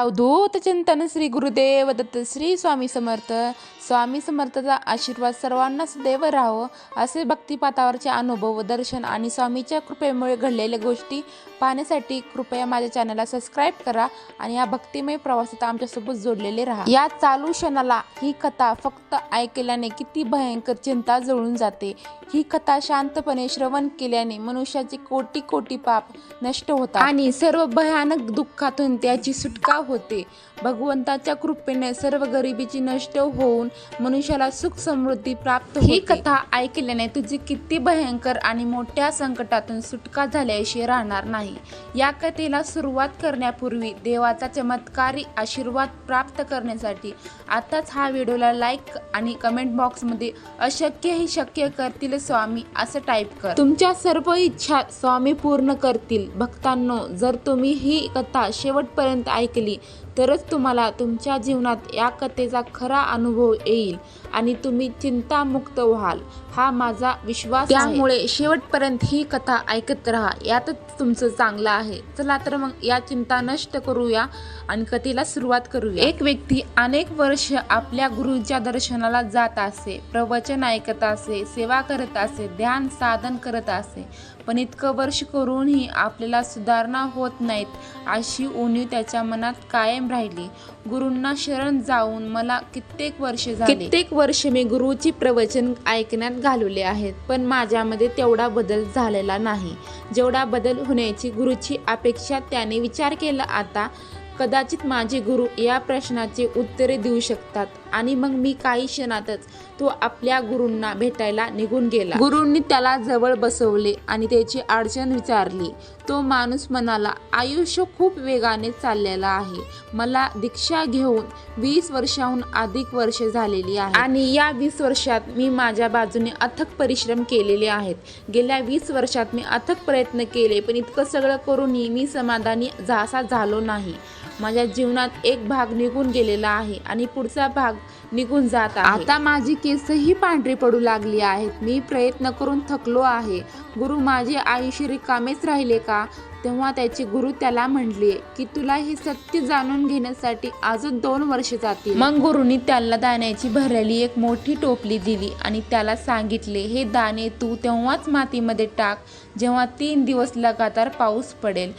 अवधूत चिंतन श्री गुरुदेव दत्त श्री स्वामी समर्थ. स्वामी समर्थाचा आशीर्वाद सर्वांना सदैव राहो असे भक्तिपातावरचे अनुभव, दर्शन आणि स्वामीच्या कृपेमुळे घडलेल्या गोष्टी पाहण्यासाठी कृपया माझ्या चॅनलला सबस्क्राईब करा आणि या भक्तिमय प्रवासात आमच्यासोबत जोडलेले राहा. या चालू क्षणाला ही कथा फक्त ऐकल्याने किती भयंकर चिंता जळून जाते. ही कथा शांतपणे श्रवण केल्याने मनुष्याचे कोटी कोटी पाप नष्ट होतात आणि सर्व भयानक दुःखातून त्याची सुटका होते. भगवंताच्या कृपेने सर्व गरिबीची नष्ट होऊन मनुष्याला सुख समृद्धी प्राप्त होते. ही कथा ऐकल्याने तुझी किती भयंकर आणि मोठ्या संकटातून सुटका झाल्याशिवाय राहणार नाही. या कथेला सुरुवात करण्यापूर्वी देवाचा चमत्कारी आशीर्वाद प्राप्त करण्यासाठी आताच हा व्हिडिओला लाईक आणि कमेंट बॉक्समध्ये अशक्य ही शक्य करतील स्वामी असं टाईप कर. तुमच्या सर्व इच्छा स्वामी पूर्ण करतील. भक्तांनो, जर तुम्ही ही कथा शेवटपर्यंत ऐकली तरच तुम्हाला तुमच्या जीवनात या कथेचा खरा अनुभव येईल आणि तुम्ही चिंतामुक्त व्हाल, हा माझा विश्वास आहे. त्यामुळे शेवटपर्यंत ही कथा ऐकत राहा, यातच तुमचं चांगलं आहे. चला तर मग या चिंता नष्ट करूया आणि कथेला सुरुवात करूया. एक व्यक्ती अनेक वर्ष आपल्या गुरुच्या दर्शनाला जात असे, प्रवचन ऐकत असे, सेवा करत असे, ध्यान साधन करत असे, पण इतकं वर्ष करूनही आपल्याला सुधारणा होत नाहीत अशी उणीव त्याच्या मनात कायम राहिली. गुरूंना शरण जाऊन मला कित्येक वर्ष मी गुरुची प्रवचन ऐकण्यात घालवले आहेत, पण माझ्यामध्ये तेवढा बदल झालेला नाही जेवढा बदल होण्याची गुरुची अपेक्षा. त्याने विचार केला, आता कदाचित माझे गुरु या प्रश्नाचे उत्तरे देऊ शकतात. आणि मग मी काही क्षणातच तो आपल्या गुरूंना भेटायला निघून गेला. गुरूंनी त्याला जवळ बसवले आणि त्याची अडचण विचारली. तो माणूस म्हणाला, आयुष्य खूप वेगाने चाललेलं आहे. मला दीक्षा घेऊन 20 वर्षाहून अधिक वर्षे झालेली आहे आणि या 20 वर्षात मी माझ्या बाजूने अथक परिश्रम केलेले आहेत. गेल्या 20 वर्षात मी अथक प्रयत्न केले, पण इतकं सगळं करूनही मी समाधानी झालो नाही. माझ्या जीवनात एक भाग निघून गेलेला आहे आणि पुढचा भाग निघून जात आहे. आता माझी केसही पांढरी पडू लागली आहेत. मी प्रयत्न करून थकलो आहे. गुरु, माझे आयुष्य रिकामेच राहिले का? तेव्हा त्याचे गुरु त्याला म्हणले की तुला हे सत्य जाणून घेण्यासाठी अजून 2 वर्ष जातील. मग गुरुनी त्याला दाण्याची भरलेली एक मोठी टोपली दिली आणि त्याला सांगितले, हे दाणे तू तेव्हाच मातीमध्ये टाक जेव्हा 3 दिवस लगातार पाऊस पडेल.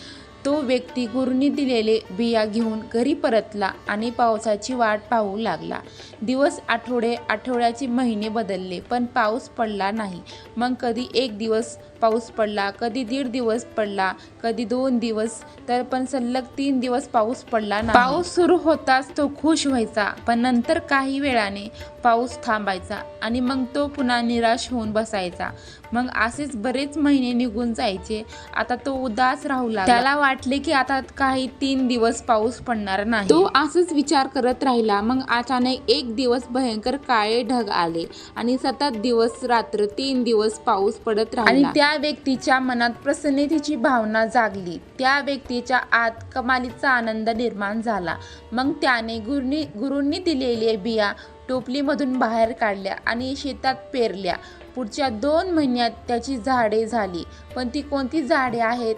तो व्यक्ती गुरूंनी दिलेले बिया घेऊन घरी परतला आणि पावसाची वाट पाहू लागला. दिवस, आठवड्याचे महिने बदलले, पण पाऊस पडला नाही. मग कधी 1 दिवस पाऊस पडला, कधी 1.5 दिवस पडला, कधी 2 दिवस, तर पण सलग 3 दिवस पाऊस पडला नाही. पाऊस सुरू होताच तो खुश व्हायचा, पण नंतर काही वेळाने पाऊस थांबायचा आणि मग तो पुन्हा निराश होऊन बसायचा. मग असेच बरेच महिने निघून जायचे. आता तो उदास राहू लागला. त्याला वाटले की आता काही 3 दिवस पाऊस पडणार नाही. तो असंच विचार करत राहिला. मग अचानक एक दिवस भयंकर काळे ढग आले आणि सतत दिवस रात्र 3 दिवस पाऊस पडत राहिला आणि त्या व्यक्तीच्या मनात प्रसन्नतेची भावना जागली. त्या व्यक्तीच्या आत कमालीचा आनंद निर्माण झाला. मग त्याने गुरूंनी दिलेल्या बिया टोपलीमधून बाहेर काढल्या आणि शेतात पेरल्या. पुढच्या 2 महिन्यात त्याची झाडे झाली, पण ती कोणती झाडे आहेत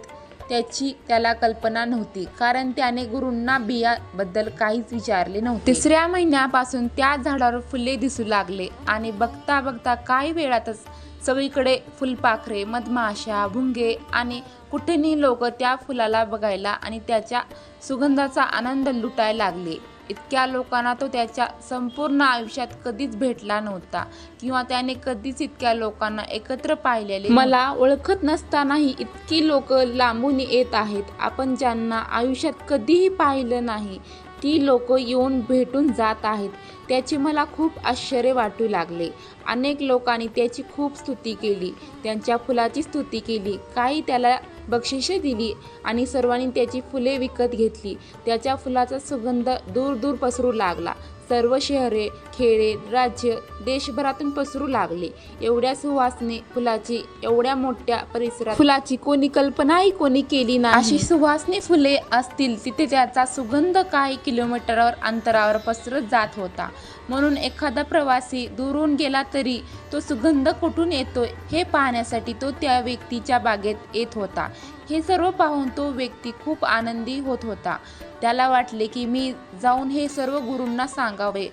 त्याची त्याला कल्पना नव्हती, कारण त्याने गुरूंना बियाबद्दल काहीच विचारले नव्हते. 3ऱ्या महिन्यापासून त्या झाडावर फुले दिसू लागले आणि बघता बघता काही वेळातच सगळीकडे फुलपाखरे, मधमाशा, भुंगे आणि कुठेही लोक त्या फुलाला बघायला आणि त्याच्या सुगंधाचा आनंद लुटायला लागले. इतक्या लोकांना तो त्याच्या संपूर्ण आयुष्यात कधीच भेटला नव्हता किंवा त्याने कधीच इतक्या लोकांना एकत्र पाहिलेले. मला ओळखत नसतानाही इतकी लोक लांबून येत आहेत. आपण ज्यांना आयुष्यात कधीही पाहिलं नाही ती लोक येऊन भेटून जात आहेत. त्याची मला खूप आश्चर्य वाटू लागले. अनेक लोकांनी त्याची खूप स्तुती केली, त्यांच्या फुलाची स्तुती केली, काही त्याला बक्षिसे दिली आणि सर्वांनी त्याची फुले विकत घेतली. त्याच्या फुलाचा सुगंध दूर दूर पसरू लागला. सर्व शहरे, खेडे, राज्य, देशभरातून पसरू लागले. एवढ्या सुवासने फुलाची, एवढ्या मोठ्या परिसरात फुलाची कोणी कल्पनाही कोणी केली नाही. अशी सुवासनी फुले असतील तिथे त्याचा सुगंध काही किलोमीटरवर अंतरावर पसरत जात होता. म्हणून एखादा प्रवासी दुरून गेला तरी तो सुगंध कुठून येतोय हे पाहण्यासाठी तो त्या व्यक्तीच्या बागेत येत होता. हे सर्व पाहून तो व्यक्ती खूप आनंदी होत होता. त्याला वाटले की मी जाऊन हे सर्व गुरूंना सांगावे,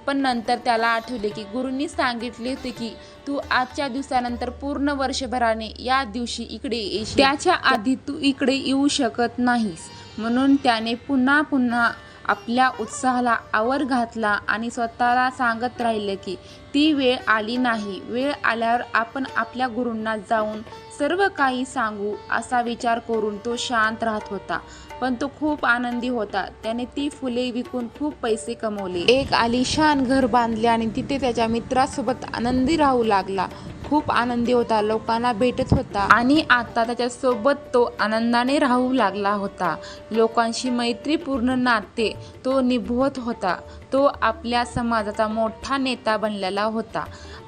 पण नंतर त्याला आठवले की गुरूंनी सांगितले होते की तू आजच्या दिवसानंतर पूर्ण वर्षभराने या दिवशी इकडे येशील, त्याच्या आधी तू इकडे येऊ शकत नाहीस. म्हणून त्याने पुन्हा पुन्हा आपल्या उत्साहाला आवर घातला आणि स्वतःला सांगत राहिले की ती वेळ आली नाही, वेळ आल्यावर आपण आपल्या गुरूंना जाऊन सर्व काही सांगू, असा विचार करून तो शांत राहत होता. पण तो खूप आनंदी होता. त्याने ती फुले विकून खूप पैसे कमवले, एक आलिशान घर बांधले आणि तिथे त्याच्या मित्रासोबत आनंदी राहू लागला. खूप आनंदी होता, लोकांना भेटत होता आणि आता त्याच्यासोबत तो आनंदाने राहू लागला होता. लोकांशी मैत्रीपूर्ण नाते तो निभवत होता. तो आपल्या समाजाचा मोठा नेता बनलेला होता.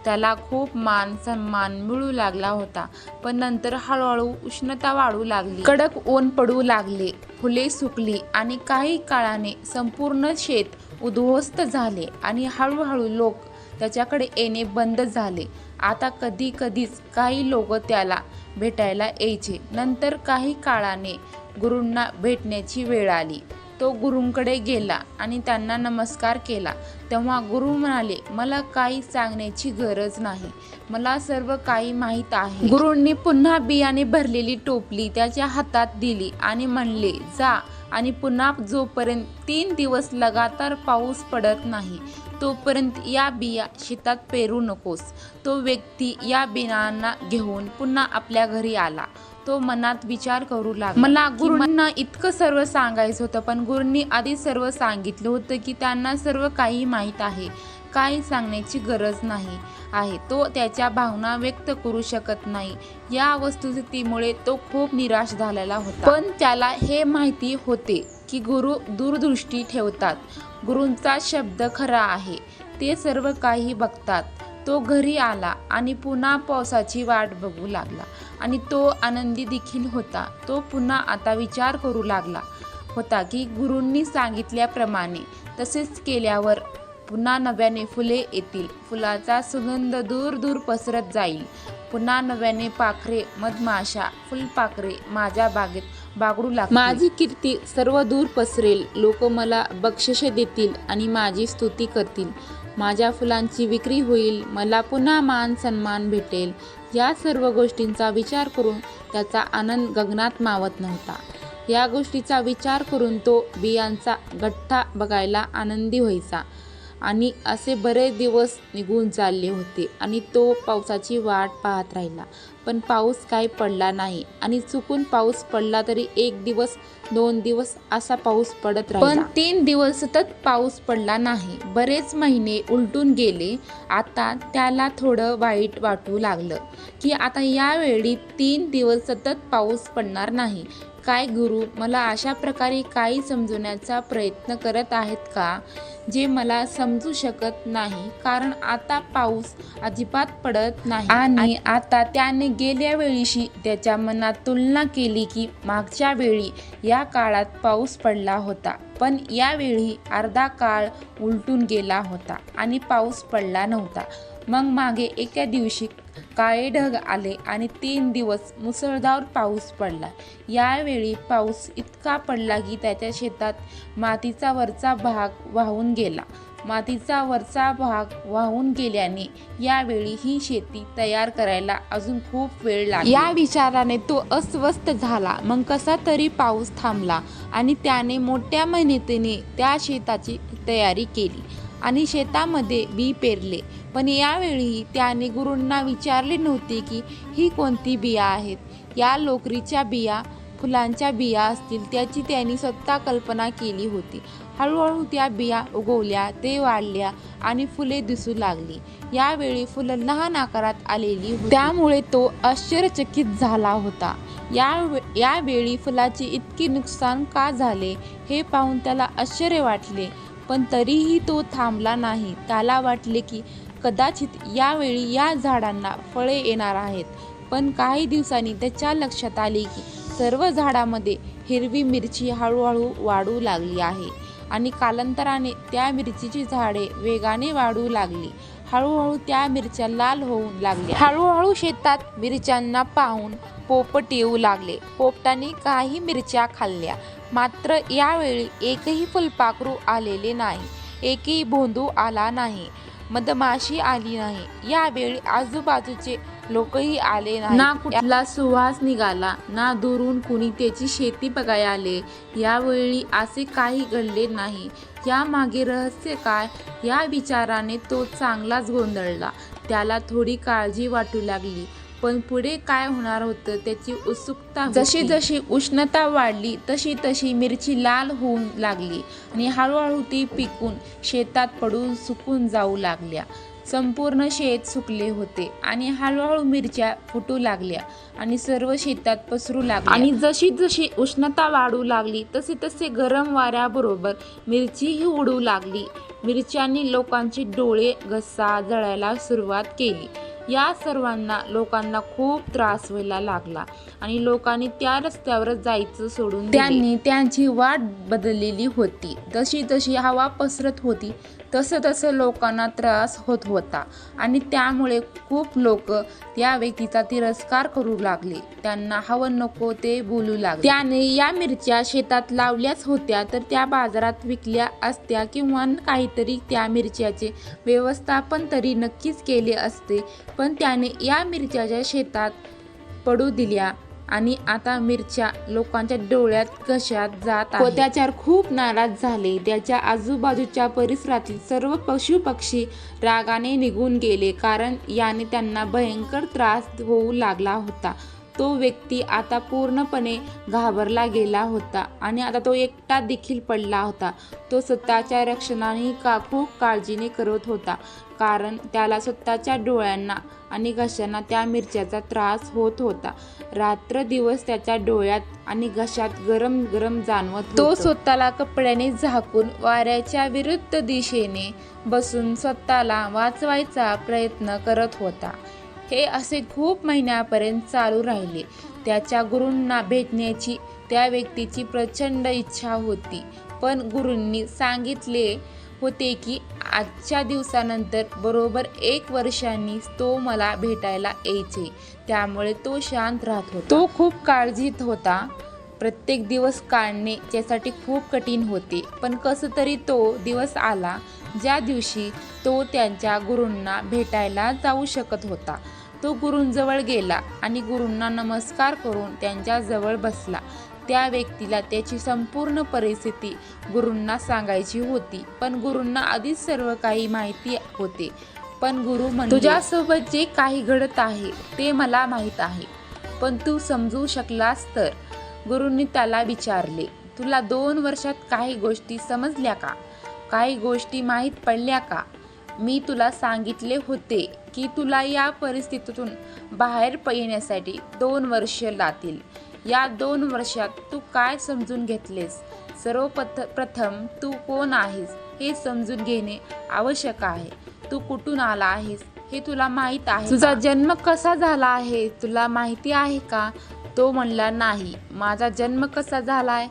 त्याला खूप मान सन्मान मिळू लागला होता. पण नंतर हळूहळू उष्णता वाढू लागली, कडक ऊन पडू लागले, फुले सुकली आणि काही काळाने संपूर्ण शेत उद्ध्वस्त झाले आणि हळूहळू लोक त्याच्याकडे येणे बंद झाले. आता कधीच काही लोक त्याला भेटायला यायचे. नंतर काही काळाने गुरूंना भेटण्याची वेळ आली. तो गुरूंकडे गेला आणि त्यांना नमस्कार केला. तेव्हा गुरु म्हणाले, मला काही सांगण्याची गरज नाही, मला सर्व काही माहीत आहे. गुरूंनी पुन्हा बियाणे भरलेली टोपली त्याच्या हातात दिली आणि म्हणले, जा आणि पुन्हा जोपर्यंत 3 दिवस लगातार पाऊस पडत नाही तोपर्यंत या बिया शेतात पेरू नकोस. तो व्यक्ती या बियांना घेऊन पुन्हा आपल्या घरी आला. तो मनात विचार करू लागला, मला गुरूंना इतकं सर्व सांगायचं होतं, पण गुरूंनी आधी सर्व सांगितलं होतं की त्यांना सर्व काही माहीत आहे, काही सांगण्याची गरज नाही आहे. तो त्याच्या भावना व्यक्त करू शकत नाही. या वस्तुस्थितीमुळे तो खूप निराश झालेला होता. पण त्याला हे माहिती होते की गुरु दूरदृष्टी ठेवतात. गुरूंचा शब्द खरा आहे, ते सर्व काही बघतात. तो घरी आला आणि पुन्हा पावसाची वाट बघू लागला आणि तो आनंदी देखील होता. तो पुन्हा आता विचार करू लागला होता की गुरूंनी सांगितल्याप्रमाणे तसेच केल्यावर पुन्हा नव्याने फुले येतील, फुलाचा सुगंध दूर दूर पसरत जाईल. पुन्हा नव्याने पाखरे, मधमाशा, फुलपाखरे माझ्या बागेत बागडू लागतील. माझी कीर्ती सर्व दूर पसरेल. लोक मला बक्षिसे देतील आणि माझी स्तुती करतील. माझ्या फुलांची विक्री होईल. मला पुन्हा मान सन्मान भेटेल. या सर्व गोष्टींचा विचार करून त्याचा आनंद गगनात मावत नव्हता. या गोष्टीचा विचार करून तो बियांचा गठ्ठा बघायला आनंदी व्हायचा. आणि असे बरेच दिवस निघून चालले होते आणि तो पावसाची वाट पाहत राहिला. पण पाऊस काही पडला नाही आणि चुकून पाऊस पडला तरी 1 दिवस 2 दिवस असा पाऊस पडत राहिला. पण 3 दिवस सतत पाऊस पडला नाही. बरेच महिने उलटून गेले. आता त्याला थोडं वाईट वाटू लागलं की आता यावेळी 3 दिवस सतत पाऊस पडणार नाही. काय गुरु मला अशा प्रकारे काही समजवण्याचा प्रयत्न करत आहेत का, जे मला समजू शकत नाही, कारण आता पाऊस अजिबात पडत नाही. आणि आता त्याने गेल्या वेळीशी त्याच्या मनात तुलना केली की मागच्या वेळी या काळात पाऊस पडला होता, पण यावेळी अर्धा काळ उलटून गेला होता आणि पाऊस पडला नव्हता. मग मागे एका दिवशी काळे ढग आले आणि 3 दिवस मुसळधार पाऊस पडला. यावेळी पाऊस इतका पडला की त्याच्या शेतात मातीचा वरचा भाग वाहून गेला. मातीचा वरचा भाग वाहून गेल्याने यावेळी ही शेती तयार करायला अजून खूप वेळ लागला. या विचाराने तो अस्वस्थ झाला. मग कसा तरी पाऊस थांबला आणि त्याने मोठ्या मेहनतीने त्या शेताची तयारी केली आणि शेतामध्ये बी पेरले. पण यावेळी त्याने गुरूंना विचारले नव्हते की ही कोणती बिया आहेत. या लोकरीच्या बिया, फुलांच्या बिया असतील, त्याची त्यांनी स्वतः कल्पना केली होती. हळूहळू त्या बिया उगवल्या, ते वाढल्या आणि फुले दिसू लागली. यावेळी फुलं लहान आकारात आलेली होती, त्यामुळे तो आश्चर्यचकित झाला होता. यावेळी फुलाचे इतके नुकसान का झाले हे पाहून त्याला आश्चर्य वाटले. पण तरीही तो थांबला नाही. त्याला वाटले की कदाचित यावेळी या झाडांना फळे येणार आहेत. पण काही दिवसांनी त्याच्या लक्षात आले की सर्व झाडांमध्ये हिरवी मिरची हळूहळू वाढू लागली आहे आणि कालांतराने त्या मिरचीची झाडे वेगाने वाढू लागली. हळूहळू त्या मिरच्या लाल होऊ लागल्या. हळूहळू शेतात मिरच्यांना पाहून पोपट येऊ लागले. पोपटाने काही मिरच्या खाल्ल्या मात्र यावेळी एकही फुलपाखरू आलेले नाही, एकही भोंदू आला नाही, मधमाशी आली नाही. यावेळी आजूबाजूचे लोकही आले नाही. ना कुठला सुवास निघाला, ना दुरून कुणी त्याची शेती बघायला आले. यावेळी असे काही घडले नाही. यामागे रहस्य काय, या विचाराने तो चांगलाच गोंधळला. त्याला थोडी काळजी वाटू लागली. पण पुढे काय होणार होतं त्याची उत्सुकता होती. जशी जशी उष्णता वाढली तशी तशी मिरची लाल होऊन लागली आणि हळूहळू ती पिकून शेतात पडून सुकून जाऊ लागल्या. संपूर्ण शेत सुकले होते आणि हळूहळू मिरच्या फुटू लागल्या आणि सर्व शेतात पसरू लागल्या. आणि जशी जशी उष्णता वाढू लागली तसे तसे गरम वाऱ्याबरोबर मिरचीही उडू लागली. मिरच्यांनी लोकांचे डोळे, घसा जळायला सुरुवात केली. या सर्वांना लोकांना खूप त्रास व्हायला लागला आणि लोकांनी त्या रस्त्यावर जायचं सोडून दिले. त्यांनी त्यांची वाट बदललेली होती. जशी जशी हवा पसरत होती तसं तसं लोकांना त्रास होत होता आणि त्यामुळे खूप लोक त्या व्यक्तीचा तिरस्कार करू लागले. त्यांना हवं नको ते बोलू लागले. त्याने या मिरच्या शेतात लावल्याच होत्या तर त्या बाजारात विकल्या असत्या किंवा काहीतरी त्या मिरच्याचे व्यवस्थापन तरी नक्कीच केले असते. पण त्याने या मिरच्याच्या शेतात पडू दिल्या आणि आता मिरच्या लोकांच्या डोळ्यात, घशात जात आहेत. त्याच्यावर खूप नाराज झाले. त्याच्या आजूबाजूच्या परिसरातील सर्व पशुपक्षी रागाने निघून गेले, कारण याने त्यांना भयंकर त्रास होऊ लागला होता. तो व्यक्ती आता पूर्णपणे घाबरला गेला होता आणि आता तो एकटा देखील पडला होता. तो स्वतःच्या रक्षणाने खूप काळजीने करत होता, कारण त्याला स्वतःच्या डोळ्यांना आणि घशांना त्या मिरच्याचा त्रास होत होता. रात्र दिवस त्याच्या डोळ्यात आणि घशात गरम गरम जाणवत होतं. तो स्वतःला कपड्याने झाकून वाऱ्याच्या विरुद्ध दिशेने बसून स्वतःला वाचवायचा प्रयत्न करत होता. हे असे खूप महिन्यापर्यंत चालू राहिले. त्याच्या गुरूंना भेटण्याची त्या व्यक्तीची प्रचंड इच्छा होती, पण गुरूंनी सांगितले होते की आजच्या दिवसानंतर बरोबर 1 वर्षांनी तो मला भेटायला यायचे. त्यामुळे तो शांत राहत होता. तो खूप काळजीत होता. प्रत्येक दिवस काढणे त्यासाठी खूप कठीण होते. पण कसं तरी तो दिवस आला ज्या दिवशी तो त्यांच्या गुरूंना भेटायला जाऊ शकत होता. तो गुरूंजवळ गेला आणि गुरूंना नमस्कार करून त्यांच्या जवळ बसला. त्या व्यक्तीला त्याची संपूर्ण परिस्थिती गुरूंना सांगायची होती, पण गुरूंना आधीच सर्व काही माहिती होते. पण गुरु म्हणले, तुझ्यासोबत जे काही घडत आहे ते मला माहीत आहे, पण तू समजू शकलास तर. गुरूंनी त्याला विचारले, तुला 2 वर्षात काही गोष्टी समजल्या का? काही गोष्टी माहीत पडल्या का? मी तुला सांगितले होते की तुला या परिस्थितीतून बाहेर येण्यासाठी 2 वर्ष लागतील. या 2 वर्षात तू काय समजून घेतलेस? सर्वप्रथम तू कोण आहेस हे समजून घेणे आवश्यक आहे. तू कुठून आला आहेस हे तुला माहीत आहे? तुझा जन्म कसा झाला आहे तुला माहिती आहे का? तो म्हणला, नाही, माझा जन्म कसा झालाय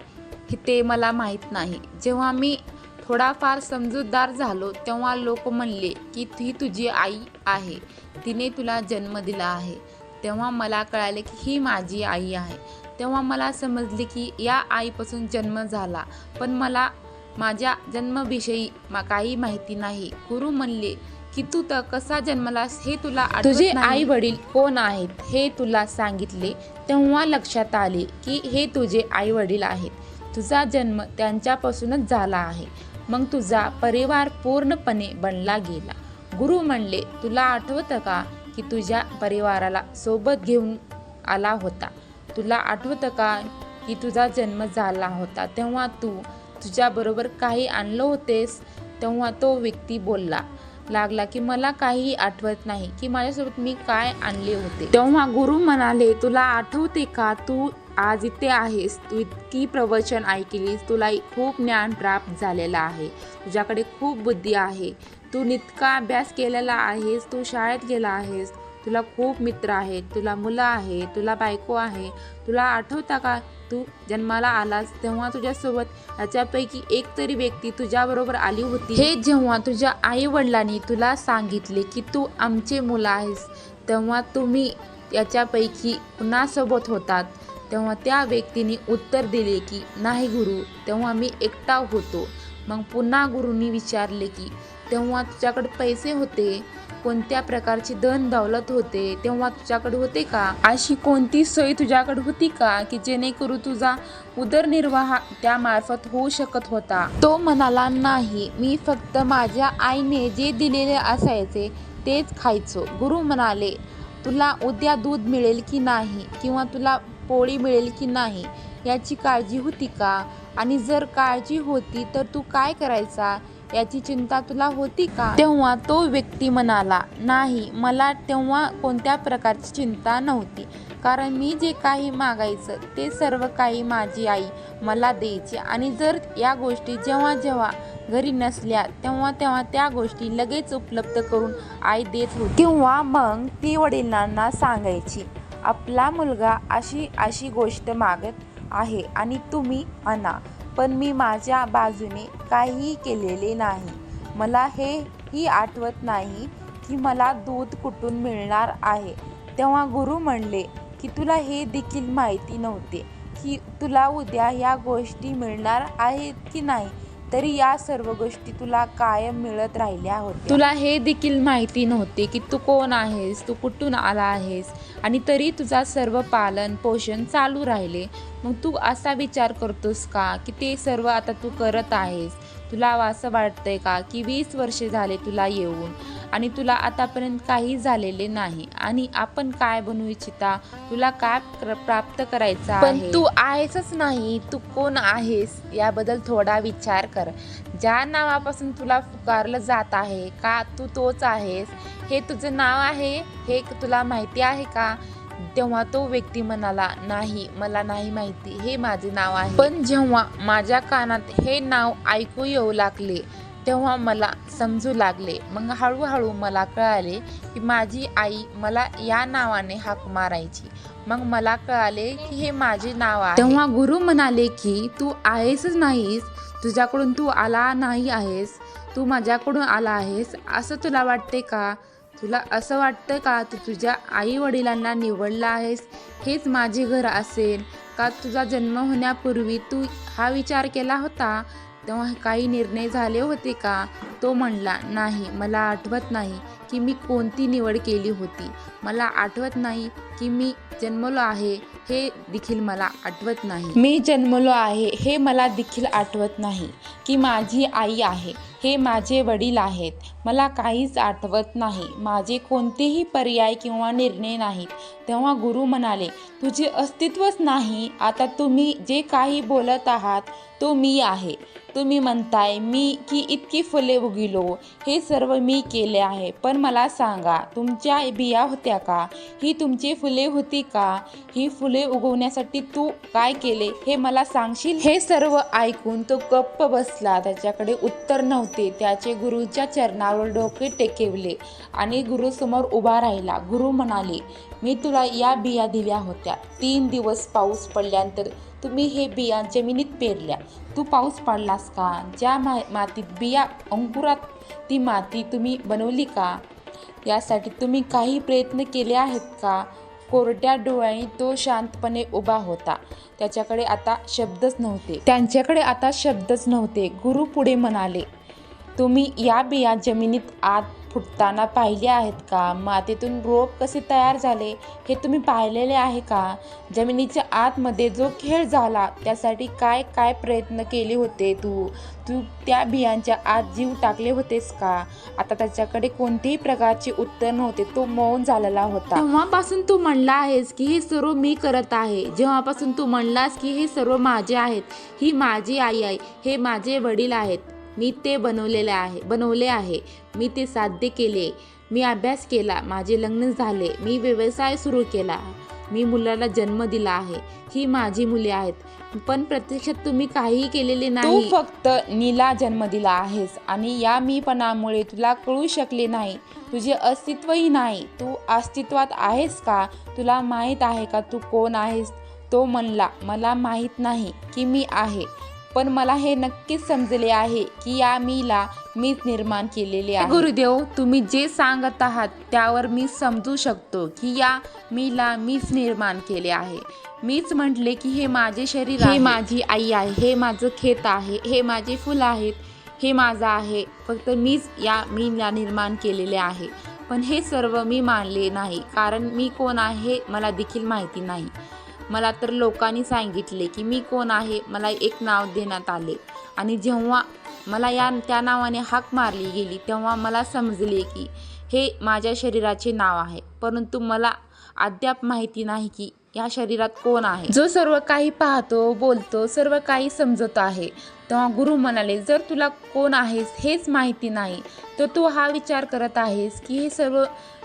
ते मला माहीत नाही. जेव्हा मी थोडाफार समजूतदार झालो तेव्हा लोक म्हणले की ही तुझी आई आहे, तिने तुला जन्म दिला आहे. तेव्हा मला कळाले की ही माझी आई आहे. तेव्हा मला समजले की या आईपासून जन्म झाला, पण मला माझ्या जन्माविषयी काही माहिती नाही. गुरु म्हणले की तू तर कसा जन्मलास हे तुला आठवत नाही. तुझे आई वडील कोण आहेत हे तुला सांगितले तेव्हा लक्षात आले की हे तुझे आई वडील आहेत. तुझा जन्म त्यांच्यापासूनच झाला आहे. मग तुझा परिवार पूर्णपणे बनला गेला. गुरु म्हणले, तुला आठवतं का की तुझ्या परिवाराला सोबत घेऊन आला होता? तुला आठवतं का की तुझा जन्म झाला होता तेव्हा तू तुझ्याबरोबर काही आणलं होतेस? तेव्हा तो व्यक्ती बोलला लागला की मला काही आठवत नाही की माझ्यासोबत मी काय आणले होते. तेव्हा गुरु म्हणाले, तुला आठवते का तू आज इथे आहेस? तू इतकी प्रवचन ऐकलीस, तुला खूप ज्ञान प्राप्त झालेलं आहे, तुझ्याकडे खूप बुद्धी आहे, तू इतका अभ्यास केलेला आहेस, तू शाळेत गेला आहेस, तुला खूप मित्र आहेत, तुला मुलं आहे, तुला बायको आहे. तुला आठवता का तू जन्माला आलास तेव्हा तुझ्यासोबत याच्यापैकी एक तरी व्यक्ती तुझ्याबरोबर आली होती? हे जेव्हा तुझ्या आई वडिलांनी तुला सांगितले की तू आमचे मुलं आहेस तेव्हा तुम्ही याच्यापैकी कुणासोबत होतात? तेव्हा त्या व्यक्तीने उत्तर दिले की नाही गुरु, तेव्हा मी एकटा होतो. मग पुन्हा गुरुंनी विचारले की तेव्हा तुझ्याकडे पैसे होते, कोणत्या प्रकारची धन दौलत होते, तेव्हा तुझ्याकडे होते का? अशी कोणती सोय तुझ्याकडे होती का की जेणेकरून तुझा उदरनिर्वाह त्यामार्फत होऊ शकत होता? तो म्हणाला नाही, मी फक्त माझ्या आईने जे दिलेले असायचे तेच खायचो. गुरु म्हणाले, तुला उद्या दूध मिळेल की नाही किंवा तुला पोळी मिळेल की नाही याची काळजी होती का? आणि जर काळजी होती तर तू काय करायचा याची चिंता तुला होती का? तेव्हा तो व्यक्ती म्हणाला, नाही, मला तेव्हा कोणत्या प्रकारची चिंता नव्हती, कारण मी जे काही मागायचं ते सर्व काही माझी आई मला द्यायची आणि जर या गोष्टी जेव्हा जेव्हा घरी नसल्या तेव्हा तेव्हा त्या गोष्टी लगेच उपलब्ध करून आई देत होती. किंवा मग ती वडिलांना सांगायची, आपला मुलगा अशी अशी गोष्ट मागत आहे आणि तुम्ही आणा. पण मी माझ्या बाजूने काहीही केलेले नाही. मला हेही आठवत नाही की मला दूध कुठून मिळणार आहे. तेव्हा गुरु म्हणले की तुला हे देखील माहिती नव्हते की तुला उद्या या गोष्टी मिळणार आहेत की नाही, तरी या सर्व गोष्टी तुला कायम मिळत राहिल्या होत्या. तुला हे देखील माहिती नव्हते की तू कोण आहेस, तू कुठून आला आहेस, आणि तरी तुझा सर्व पालन पोषण चालू राहिले. मग तू असा विचार करतोस का की ते सर्व आता तू करत आहेस? तुला असं वाटतंय का की 20 वर्षे झाले तुला येऊन आणि तुला आतापर्यंत काही झालेले नाही, आणि आपण काय बनवू इच्छिता, तुला काय प्राप्त करायचं आहे? पण तू आहेसच नाही, तू कोण आहेस याबद्दल थोडा विचार कर. ज्या नावापासून तुला पुकारलं जात आहे का तू तोच आहेस? हे तुझं नाव आहे हे तुला माहिती आहे का? तेव्हा तो व्यक्ती म्हणाला, नाही, मला नाही माहिती, हे माझे नाव आहे. पण जेव्हा माझ्या कानात हे नाव ऐकू येऊ लागले तेव्हा मला समजू लागले. मग हळूहळू मला कळाले की माझी आई मला या नावाने हाक मारायची. मग मला कळाले की हे माझे नाव आहे. तेव्हा गुरु म्हणाले की तू आहेसच नाहीस, तुझ्याकडून तू आला नाही आहेस, तू माझ्याकडून आला आहेस असं तुला वाटते का? तुला असं वाटतं का तू तुझ्या आई वडिलांना निवडलं आहेस, हेच माझे घर असेल का? तुझा जन्म होण्यापूर्वी तू हा विचार केला होता, तेव्हा काही निर्णय झाले होते का? तो म्हणला, नाही, मला आठवत नाही की मी कोणती निवड केली होती. मला आठवत नाही की मी जन्मलो आहे हे देखील मला आठवत नाही. मी जन्मलो आहे हे मला देखील आठवत नाही की माझी आई आहे, हे माझे वडील आहेत. मला काहीच आठवत नाही. माझे कोणतेही पर्याय किंवा निर्णय नाहीत. तेव्हा गुरु म्हणाले, तुझे अस्तित्वच नाही. आता तुम्ही जे काही बोलत आहात तो मी आहे. तुम्ही म्हणताय मी की इतकी फुले उगिलो, हे सर्व मी केले आहे. पण मला सांगा, तुमच्या बिया होत्या का? ही तुमची फुले होती का? ही फुले उगवण्यासाठी तू काय केले हे मला सांगशील? हे सर्व ऐकून तो गप्प बसला. त्याच्याकडे उत्तर नव्हते. त्याचे गुरुच्या चरणावर डोके टेकवले आणि गुरुसमोर उभा राहिला. गुरु म्हणाले, मी तुला या बिया दिल्या होत्या. 3 दिवस पाऊस पडल्यानंतर तुम्ही हे बिया जमिनीत पेरल्या. तू पाऊस पाडलास का? ज्या मातीत बिया अंकुरात ती माती तुम्ही बनवली का? यासाठी तुम्ही काही प्रयत्न केले आहेत का? कोरड्या डोळ्यांनी तो शांतपणे उभा होता. त्यांच्याकडे आता शब्दच नव्हते. गुरु पुढे म्हणाले, तुम्ही या बिया जमिनीत आत फुटताना पाहिले आहेत का? मातीतून रोप कसे तयार झाले हे तुम्ही पाहिलेले आहे का? जमिनीच्या आतमध्ये जो खेळ झाला त्यासाठी काय काय प्रयत्न केले होते? तू त्या बियांच्या आत जीव टाकले होतेस का? आता त्याच्याकडे कोणत्याही प्रकारचे उत्तर नव्हते. तो मौन झालेला होता. तेव्हापासून तू म्हणला आहेस की हे सर्व मी करत आहे. जेव्हापासून तू म्हणलास की हे सर्व माझे आहेत, ही माझी आई आहे, हे माझे वडील आहेत, मी ते बनवले आहे, मी ते साध्य केले, मी अभ्यास केला, माझे लग्न झाले, मी व्यवसाय सुरू केला, मी मुलाला जन्म दिला आहे, ही माझी मुले आहेत. पण प्रत्यक्षात तुम्ही काहीही केलेले नाही. तू फक्त नीला जन्म दिला आहेस आणि या मीपणामुळे तुला कळू शकले नाही. तुझे अस्तित्वही नाही. तू अस्तित्वात आहेस का? तुला माहीत आहे का तू कोण आहेस? तो म्हणला, मला माहीत नाही की मी आहे, पण मला हे नक्कीच समजले आहे की या मीला मीच निर्माण केलेले आहे. गुरुदेव, तुम्ही जे सांगत आहात त्यावर मी समजू शकतो की या मीला मीच निर्माण केले आहे. मीच म्हटले की हे माझे शरीर आहे, हे माझी आई आहे, हे माझं खेत आहे, हे माझे फुलं आहेत, हे माझं आहे, फक्त मीला निर्माण केलेले आहे. पण हे सर्व मी मानले नाही, कारण मी कोण आहे मला देखील माहिती नाही. मला तर लोकांनी सांगितले की मी कोण आहे, मला एक नाव देण्यात आले आणि जेव्हा मला त्या नावाने हाक मारली गेली तेव्हा मला समजले की हे माझ्या शरीराचे नाव आहे. परंतु मला अद्याप माहिती नाही की या शरीरात कोण आहे, जो सर्व काही पाहतो, बोलतो, सर्व काही समजत आहे. तेव्हा गुरु म्हणाले, जर तुला कोण आहेस हेच माहिती नाही तर तू हा विचार करत आहेस की हे सर्व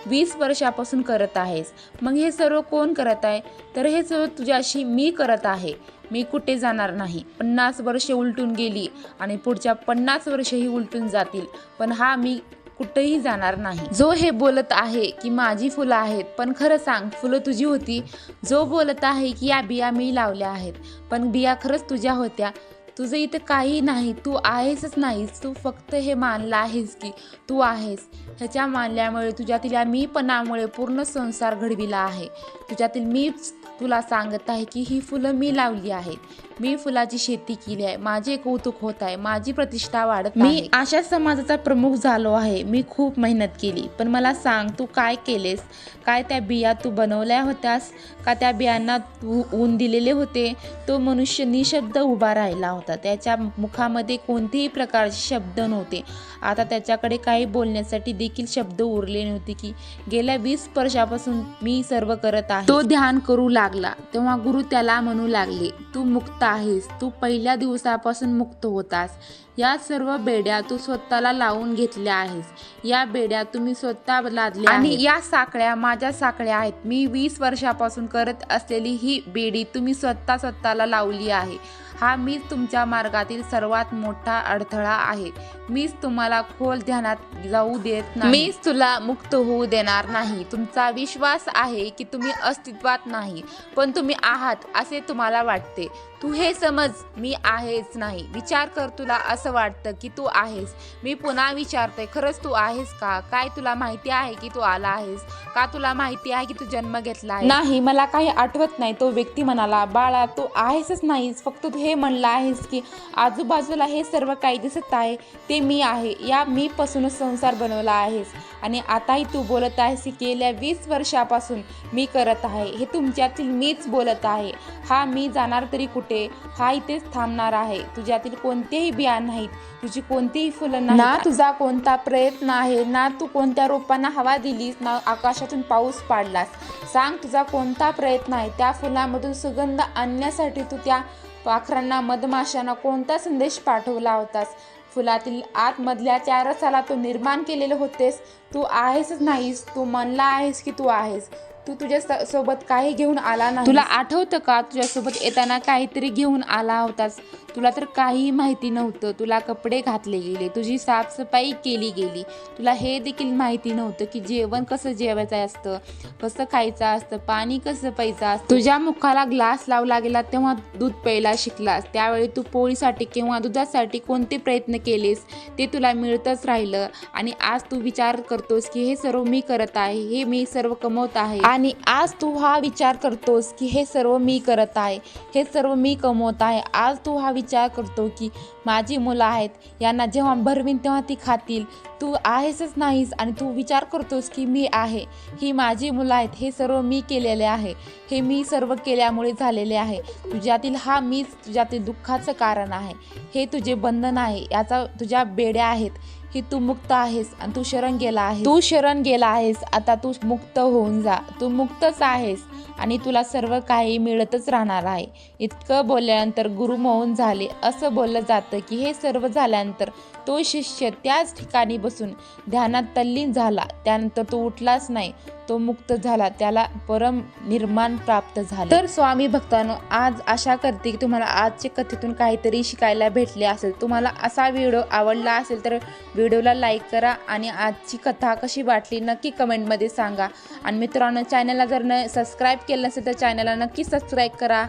20 वर्षापासून करत आहेस. मग हे सर्व कोण करत आहे? तर हे सर्व तुझ्याशी मी करत आहे. मी कुठे जाणार नाही. 50 वर्षे उलटून गेली आणि पुढच्या 50 वर्षेही उलटून जातील, पण हा मी कुठेही जाणार नाही. जो हे बोलत आहे की माझी फुलं आहेत, पण खरं सांग फुलं तुझी होती? जो बोलत आहे की या बिया मी लावल्या आहेत, पण बिया खरंच तुझ्या होत्या? तुझं इथं काही नाही, तू आहेसच नाहीस. तू फक्त हे मानलं आहेस की तू आहेस. ह्याच्या मानल्यामुळे तुझ्यातील या मीपणामुळे पूर्ण संसार घडविला आहे. तुझ्यातील मीच तुला सांगत आहे की ही फुलं मी लावली आहेत, मी फुलाची शेती केली आहे, माझे कौतुक होत आहे, माझी प्रतिष्ठा वाढत आहे. मी अशा समाजाचा प्रमुख झालो आहे. मी खूप मेहनत केली. पण मला सांग, तू काय केलेस? काय त्या बिया तू बनवल्या होत्यास का त्या बियांना तू ऊन दिलेले होते? तो मनुष्य निशब्द उभा राहिला होता. त्याच्या मुखामध्ये कोणतेही प्रकारचे शब्द नव्हते. आता त्याच्याकडे काही बोलण्यासाठी देखील शब्द उरले नव्हते की गेल्या 20 वर्षापासून मी सर्व करत आहे. तो ध्यान करू लागला. तेव्हा गुरु त्याला म्हणू लागले, तू मुक्त आहेस. तू पहिल्या दिवसापासून मुक्त होतास. या सर्व बेड्या तू स्वतःला लावून घेतल्या आहेस. या बेड्या तुम्ही स्वतः लादल्या आणि या साखळ्या माझ्या साखळ्या आहेत. मी 20 वर्षापासून करत असलेली ही बेडी तुम्ही स्वतःला लावली आहे. हा मीच तुमच्या मार्गातील सर्वात मोठा अडथळा आहे. मीच तुम्हाला खोल ध्यानात जाऊ देत नाही. मीच तुला मुक्त होऊ देणार नाही. तुमचा विश्वास आहे की तुम्ही अस्तित्वात नाही, पण तुम्ही आहात असे तुम्हाला वाटते. तू हे समज, मी आहेच नाही. विचार कर, तुला असं वाटतं की तू आहेस. मी पुन्हा विचारते, खरंच तू आहेस का? काय तुला माहिती आहे की तू आला आहेस का? तुला माहिती आहे की तू जन्म घेतला आहे? नाही, मला काही आठवत नाही. तो व्यक्ती म्हणाला, बाळा तू आहेसच नाहीस. फक्त तू हे म्हणला आहेस की आजूबाजूला हे सर्व काही दिसत आहे ते मी आहे. या मी पासूनच संसार बनवला आहेस आणि आताही तू बोलत आहेस की गेल्या 20 वर्षापासून मी करत आहे. हे तुमच्यातील मीच बोलत आहे. हा मी जाणार तरी कुठे? हा इथेच थांबणार आहे. तुझ्यातील कोणतेही बिया नाहीत, तुझी कोणतीही फुलं नाही, ना तुझा कोणता प्रयत्न आहे, ना तू कोणत्या रोपांना हवा दिलीस, ना आकाशातून पाऊस पाडलास. सांग, तुझा कोणता प्रयत्न आहे? त्या फुलामधून सुगंध आणण्यासाठी तू त्या पाखरांना, मधमाशांना कोणता संदेश पाठवला होतास? फुलातील आतमधल्या त्या रसाला तू निर्माण केलेले होतेस. तू आहेसच नाहीस. तू म्हणला आहेस की तू आहेस. तू तुझ्या सोबत काही घेऊन आला नाही. तुला आठवतं का तुझ्यासोबत येताना काहीतरी घेऊन आला होतास? तुला तर काहीही माहिती नव्हतं. तुला कपडे घातले गेले, तुझी साफसफाई केली गेली. तुला हे देखील माहिती नव्हतं की जेवण कसं जेवायचं असतं, कसं खायचं असतं, पाणी कसं प्यायचं असतं. तुझ्या मुखाला ग्लास लावला गेला तेव्हा दूध प्यायला शिकलास. त्यावेळी तू पोळीसाठी किंवा दुधासाठी कोणते प्रयत्न केलेस ते तुला मिळतच राहिलं आणि आज तू विचार करतोस की हे सर्व मी करत आहे, हे मी सर्व कमवत आहे. आणि आज तू हा विचार करतोस की हे सर्व मी करत आहे, हे सर्व मी कमवत आहे. आज तू हा विचार करतो की माझी मुलं आहेत, यांना जेव्हा भरवीन तेव्हा ती खातील. तू आहेसच नाहीस आणि तू विचार करतोस की मी आहे, ही माझी मुलं आहेत, हे सर्व मी केलेले आहे, हे मी सर्व केल्यामुळे झालेले आहे. तुझ्यातील हा मीच तुझ्यातील दुःखाचं कारण आहे. हे तुझे बंधन आहे, याचा तुझ्या बेड्या आहेत. की तू मुक्त आहेस आणि तू शरण गेला आहेस. तू शरण गेला आहेस, आता तू मुक्त होऊन जा. तू मुक्तच आहेस आणि तुला सर्व काही मिळतच राहणार आहे. इतकं बोलल्यानंतर गुरु मौन झाले. असं बोललं जातं की हे सर्व झाल्यानंतर तो शिष्य त्याच ठिकाणी बसून ध्यानात तल्लीन झाला. त्यानंतर तो उठलाच नाही. तो मुक्त झाला, त्याला परम निर्माण प्राप्त झाले. तर स्वामी भक्तांनो, आज आशा करते की तुम्हाला आजच्या कथेतून काहीतरी शिकायला भेटले असेल. तुम्हाला असा व्हिडिओ आवडला असेल तर व्हिडिओला लाईक करा आणि आजची कथा कशी वाटली नक्की कमेंटमध्ये सांगा. आणि मित्रांनो, चॅनलला जर सबस्क्राईब केलं नसेल तर चॅनलला नक्की सबस्क्राईब करा.